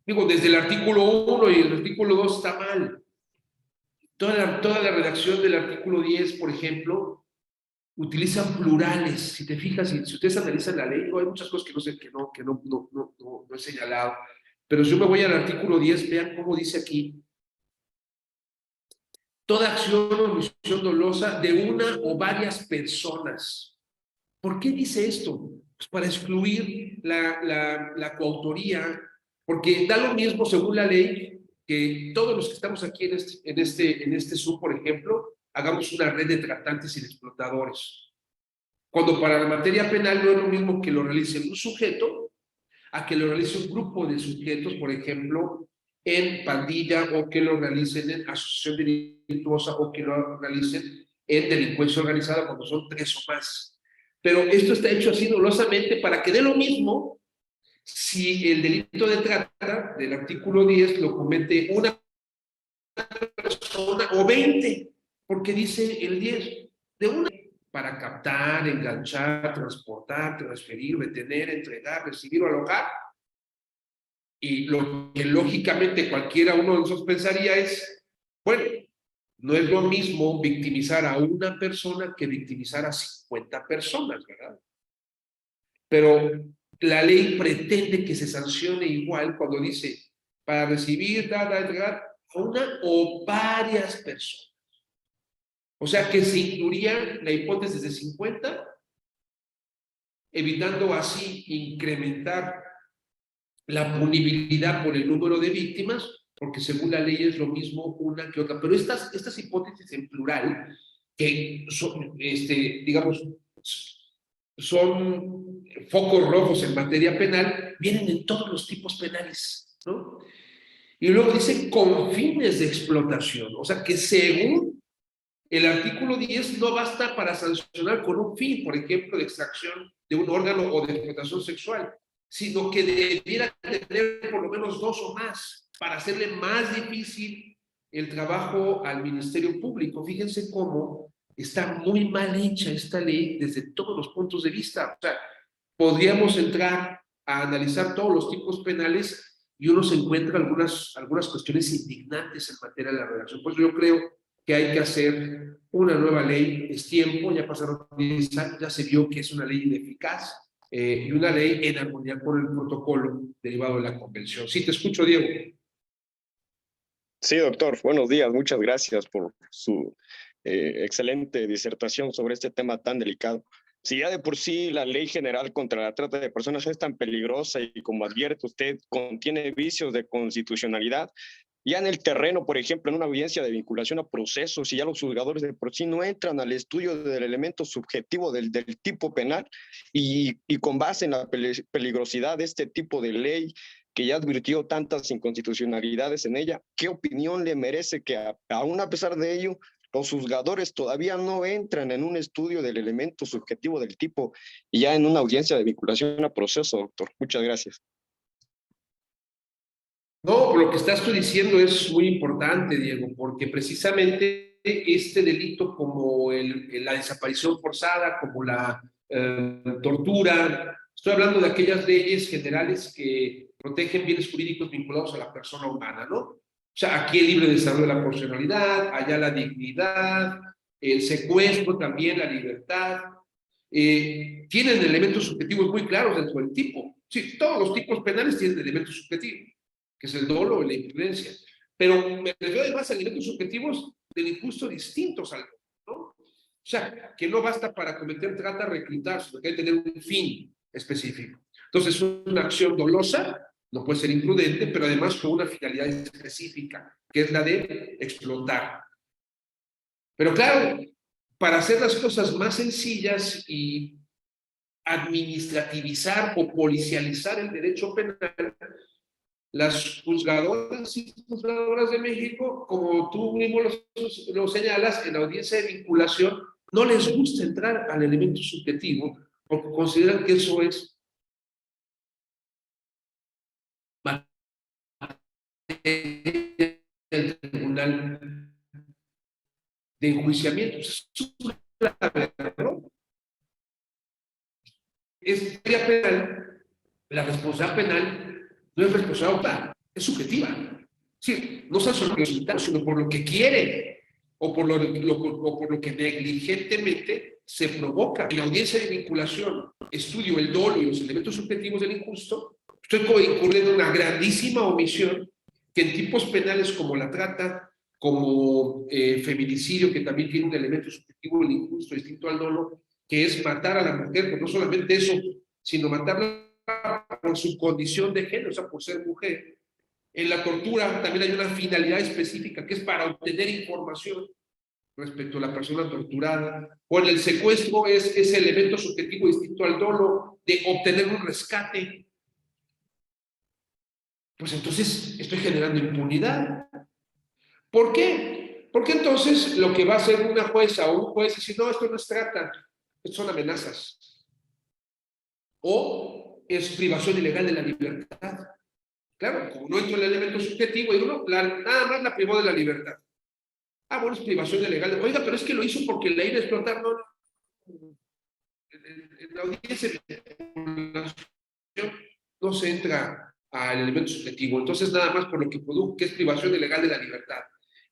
digo, desde el artículo 1 y el artículo 2 está mal. Toda la redacción del artículo 10, por ejemplo, utilizan plurales. Si te fijas, si ustedes analizan la ley, hay muchas cosas que no sé, que no he señalado. Pero si yo me voy al artículo 10, vean cómo dice aquí: toda acción o omisión dolosa de una o varias personas. ¿Por qué dice esto? Pues para excluir la coautoría, porque da lo mismo según la ley que todos los que estamos aquí en este Zoom, por ejemplo, hagamos una red de tratantes y de explotadores. Cuando para la materia penal no es lo mismo que lo realice un sujeto a que lo realice un grupo de sujetos, por ejemplo, en pandilla, o que lo realicen en asociación delictuosa, o que lo realicen en delincuencia organizada cuando son 3 o más. Pero esto está hecho así dolosamente para que dé lo mismo si el delito de trata del artículo 10 lo comete una persona o 20, porque dice el 10, de una, para captar, enganchar, transportar, transferir, retener, entregar, recibir o alojar. Y lo que lógicamente cualquiera uno de nosotros pensaría es, bueno, no es lo mismo victimizar a una persona que victimizar a 50 personas, ¿verdad? Pero la ley pretende que se sancione igual cuando dice para recibir, entregar a una o varias personas. O sea que se incluiría la hipótesis de 50, evitando así incrementar la punibilidad por el número de víctimas, porque según la ley es lo mismo una que otra. Pero estas hipótesis en plural, que son, digamos, son focos rojos en materia penal, vienen en todos los tipos penales, ¿no? Y luego dice con fines de explotación, o sea que según el artículo 10 no basta para sancionar con un fin, por ejemplo, de extracción de un órgano o de explotación sexual, sino que debiera tener por lo menos 2 o más para hacerle más difícil el trabajo al Ministerio Público. Fíjense cómo está muy mal hecha esta ley desde todos los puntos de vista. O sea, podríamos entrar a analizar todos los tipos penales y uno se encuentra algunas cuestiones indignantes en materia de la redacción. Pues yo creo que hay que hacer una nueva ley. Es tiempo, ya pasaron 10 años, ya se vio que es una ley ineficaz, y una ley en armonía con el protocolo derivado de la convención. Sí, te escucho, Diego. Sí, doctor, buenos días, muchas gracias por su excelente disertación sobre este tema tan delicado. Si ya de por sí la ley general contra la trata de personas es tan peligrosa y como advierte usted, contiene vicios de constitucionalidad, ya en el terreno, por ejemplo, en una audiencia de vinculación a procesos, y ya los juzgadores de por sí no entran al estudio del elemento subjetivo del tipo penal, y con base en la peligrosidad de este tipo de ley, que ya advirtió tantas inconstitucionalidades en ella, ¿qué opinión le merece que aún a pesar de ello, los juzgadores todavía no entran en un estudio del elemento subjetivo del tipo, y ya en una audiencia de vinculación a proceso, doctor? Muchas gracias. No, lo que estás tú diciendo es muy importante, Diego, porque precisamente este delito como la desaparición forzada, como la tortura, estoy hablando de aquellas leyes generales que protegen bienes jurídicos vinculados a la persona humana, ¿no? O sea, aquí el libre desarrollo de la personalidad, allá la dignidad, el secuestro también, la libertad. Tienen elementos subjetivos muy claros dentro del tipo. Sí, todos los tipos penales tienen elementos subjetivos, que es el dolo o la imprudencia. Pero me refiero además a elementos subjetivos del injusto distintos al ¿no? O sea, que no basta para cometer trata reclutar, sino que hay que tener un fin específico. Entonces, una acción dolosa no puede ser imprudente, pero además con una finalidad específica, que es la de explotar. Pero claro, para hacer las cosas más sencillas y administrativizar o policializar el derecho penal, las juzgadoras y juzgadoras de México, como tú mismo lo señalas, en la audiencia de vinculación, no les gusta entrar al elemento subjetivo porque consideran que eso es el tribunal de enjuiciamiento. Es un grave error. Es penal, la responsabilidad penal no es responsabilidad, es subjetiva. Sí, no está solo por los sino por lo que quiere o por lo que negligentemente se provoca. En la audiencia de vinculación estudio el dolo y los elementos subjetivos del injusto, estoy incurriendo en una grandísima omisión que en tipos penales como la trata, como feminicidio, que también tiene un elemento subjetivo del injusto distinto al dolo, que es matar a la mujer, pero no solamente eso, sino matarla por su condición de género, o sea, por ser mujer. En la tortura también hay una finalidad específica que es para obtener información respecto a la persona torturada. O en el secuestro es ese elemento subjetivo distinto al dolo de obtener un rescate. Pues entonces estoy generando impunidad. ¿Por qué? Porque entonces lo que va a hacer una jueza o un juez es decir, no, esto no es trata, esto son amenazas. O es privación ilegal de la libertad. Claro, como no entra el elemento subjetivo, digo, no, nada más la privó de la libertad. Ah, bueno, es privación ilegal. Oiga, pero es que lo hizo porque la iba a explotar. No, no. En la audiencia no se entra al elemento subjetivo. Entonces, nada más por lo que produjo, que es privación ilegal de la libertad,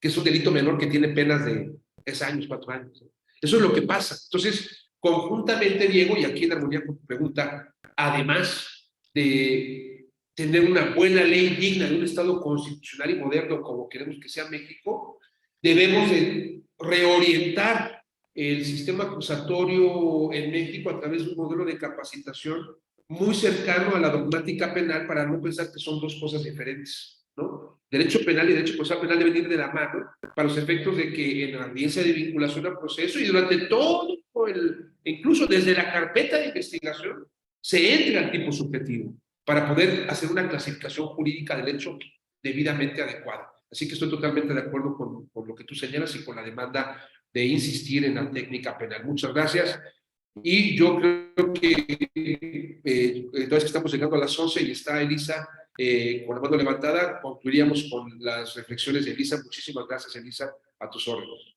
que es un delito menor que tiene penas de 3 años, 4 años. Eso es lo que pasa. Entonces, conjuntamente, Diego, y aquí en armonía con tu pregunta, además de tener una buena ley digna de un Estado constitucional y moderno como queremos que sea México, debemos de reorientar el sistema acusatorio en México a través de un modelo de capacitación muy cercano a la dogmática penal para no pensar que son dos cosas diferentes, ¿no? Derecho penal y derecho procesal penal deben ir de la mano para los efectos de que en la audiencia de vinculación al proceso y durante todo incluso desde la carpeta de investigación, se entre al tipo subjetivo para poder hacer una clasificación jurídica del hecho debidamente adecuada. Así que estoy totalmente de acuerdo con lo que tú señalas y con la demanda de insistir en la técnica penal. Muchas gracias. Y yo creo que entonces que estamos llegando a las 11 y está Elisa con la mano levantada, concluiríamos con las reflexiones de Elisa. Muchísimas gracias, Elisa, a tus órdenes.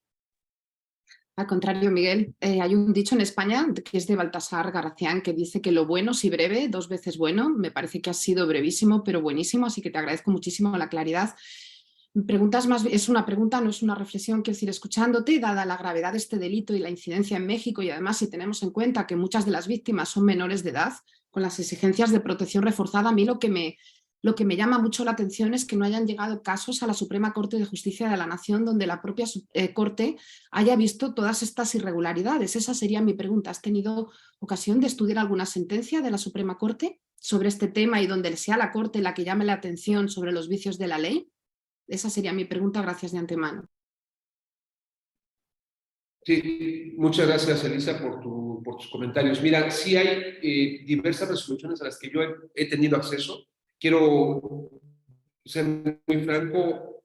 Al contrario, Miguel, hay un dicho en España que es de Baltasar Garracián que dice que lo bueno, si breve, 2 veces bueno. Me parece que ha sido brevísimo, pero buenísimo, así que te agradezco muchísimo la claridad. Preguntas más, es una pregunta, no es una reflexión. Quiero decir, escuchándote, dada la gravedad de este delito y la incidencia en México, y además si tenemos en cuenta que muchas de las víctimas son menores de edad, con las exigencias de protección reforzada, a mí lo que me llama mucho la atención es que no hayan llegado casos a la Suprema Corte de Justicia de la Nación donde la propia Corte haya visto todas estas irregularidades. Esa sería mi pregunta. ¿Has tenido ocasión de estudiar alguna sentencia de la Suprema Corte sobre este tema y donde sea la Corte la que llame la atención sobre los vicios de la ley? Esa sería mi pregunta, gracias de antemano. Sí, muchas gracias, Elisa, por tus comentarios. Mira, sí hay diversas resoluciones a las que yo he tenido acceso. Quiero ser muy franco,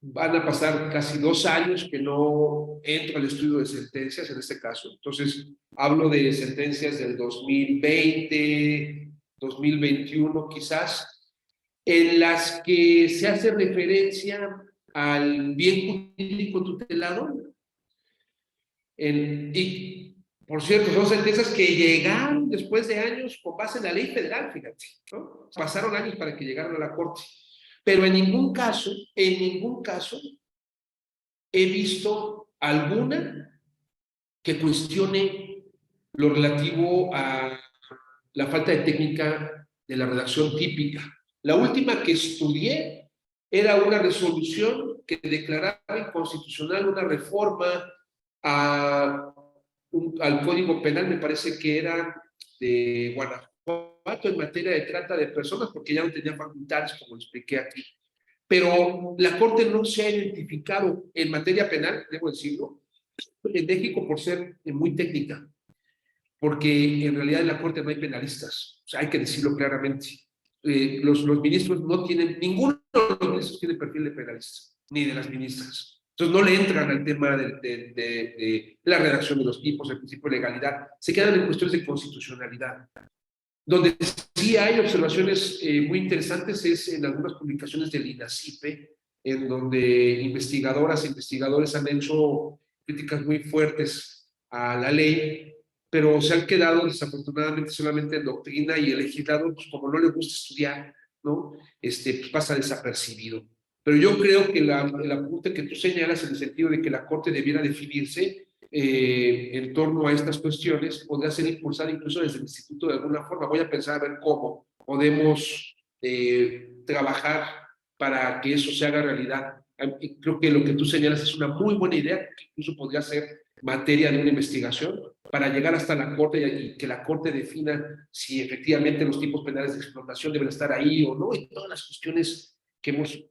van a pasar casi 2 años que no entro al estudio de sentencias en este caso. Entonces, hablo de sentencias del 2020, 2021 quizás, en las que se hace referencia al bien jurídico tutelado. Y, por cierto, son sentencias que llegaron después de años con base en la ley federal, fíjate, ¿no? Pasaron años para que llegaran a la Corte. Pero en ningún caso he visto alguna que cuestione lo relativo a la falta de técnica de la redacción típica. La última que estudié era una resolución que declaraba inconstitucional una reforma al Código Penal, me parece que era de Guanajuato, en materia de trata de personas, porque ya no tenía facultades, como lo expliqué aquí. Pero la Corte no se ha identificado en materia penal, debo decirlo, en México por ser muy técnica, porque en realidad en la Corte no hay penalistas, o sea, hay que decirlo claramente. Los ministros no tienen, ninguno de los ministros tiene perfil de penalista, ni de las ministras. Entonces no le entran al tema de la redacción de los tipos, el principio de legalidad, se quedan en cuestiones de constitucionalidad. Donde sí hay observaciones muy interesantes es en algunas publicaciones del INACIPE, en donde investigadoras e investigadores han hecho críticas muy fuertes a la ley, pero se han quedado desafortunadamente solamente en doctrina, y el legislador, pues como no le gusta estudiar, ¿no? Pues pasa desapercibido. Pero yo creo que el apunte que tú señalas, en el sentido de que la Corte debiera definirse en torno a estas cuestiones, podría ser impulsada incluso desde el instituto de alguna forma. Voy a pensar a ver cómo podemos trabajar para que eso se haga realidad. Creo que lo que tú señalas es una muy buena idea, que incluso podría ser materia de una investigación para llegar hasta la Corte y que la Corte defina si efectivamente los tipos penales de explotación deben estar ahí o no, y todas las cuestiones que hemos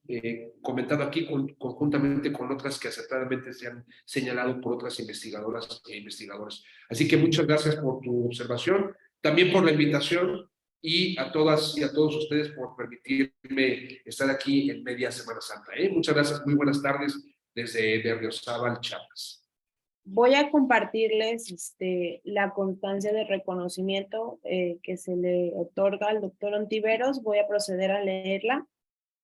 comentado aquí conjuntamente con otras que acertadamente se han señalado por otras investigadoras e investigadores. Así que muchas gracias por tu observación, también por la invitación, y a todas y a todos ustedes por permitirme estar aquí en media Semana Santa. Muchas gracias, muy buenas tardes desde Berriozábal, Chiapas. Voy a compartirles la constancia de reconocimiento que se le otorga al doctor Ontiveros. Voy a proceder a leerla.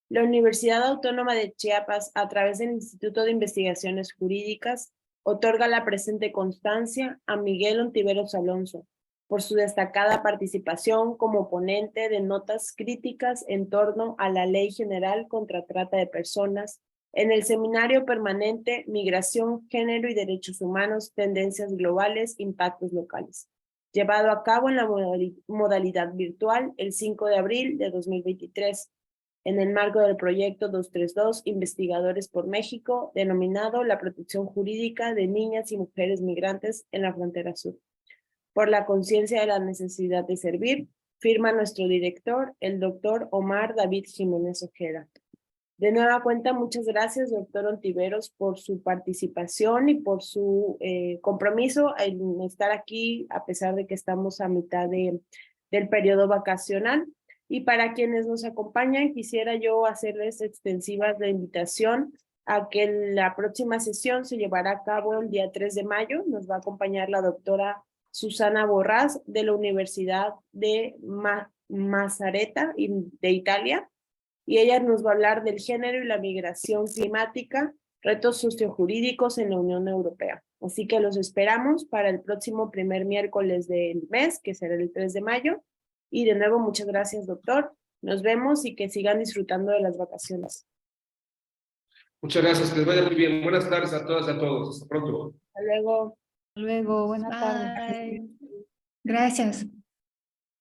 La Universidad Autónoma de Chiapas, a través del Instituto de Investigaciones Jurídicas, otorga la presente constancia a Miguel Ontiveros Alonso por su destacada participación como ponente de notas críticas en torno a la Ley General contra Trata de Personas en el Seminario Permanente Migración, Género y Derechos Humanos, Tendencias Globales, Impactos Locales, llevado a cabo en la modalidad virtual el 5 de abril de 2023, en el marco del proyecto 232 Investigadores por México, denominado La protección jurídica de niñas y mujeres migrantes en la frontera sur. Por la conciencia de la necesidad de servir, firma nuestro director, el doctor Omar David Jiménez Ojeda. De nueva cuenta, muchas gracias, doctor Ontiveros, por su participación y por su compromiso en estar aquí, a pesar de que estamos a mitad del periodo vacacional. Y para quienes nos acompañan, quisiera yo hacerles extensivas la invitación a que la próxima sesión se llevará a cabo el día 3 de mayo. Nos va a acompañar la doctora Susana Borrás de la Universidad de Macerata de Italia, y ella nos va a hablar del género y la migración climática, retos sociojurídicos en la Unión Europea. Así que los esperamos para el próximo primer miércoles del mes, que será el 3 de mayo. Y de nuevo, muchas gracias, doctor. Nos vemos y que sigan disfrutando de las vacaciones. Muchas gracias, que les vaya muy bien. Buenas tardes a todas y a todos. Hasta pronto. Hasta luego. Hasta luego, buenas tardes. Bye. Gracias.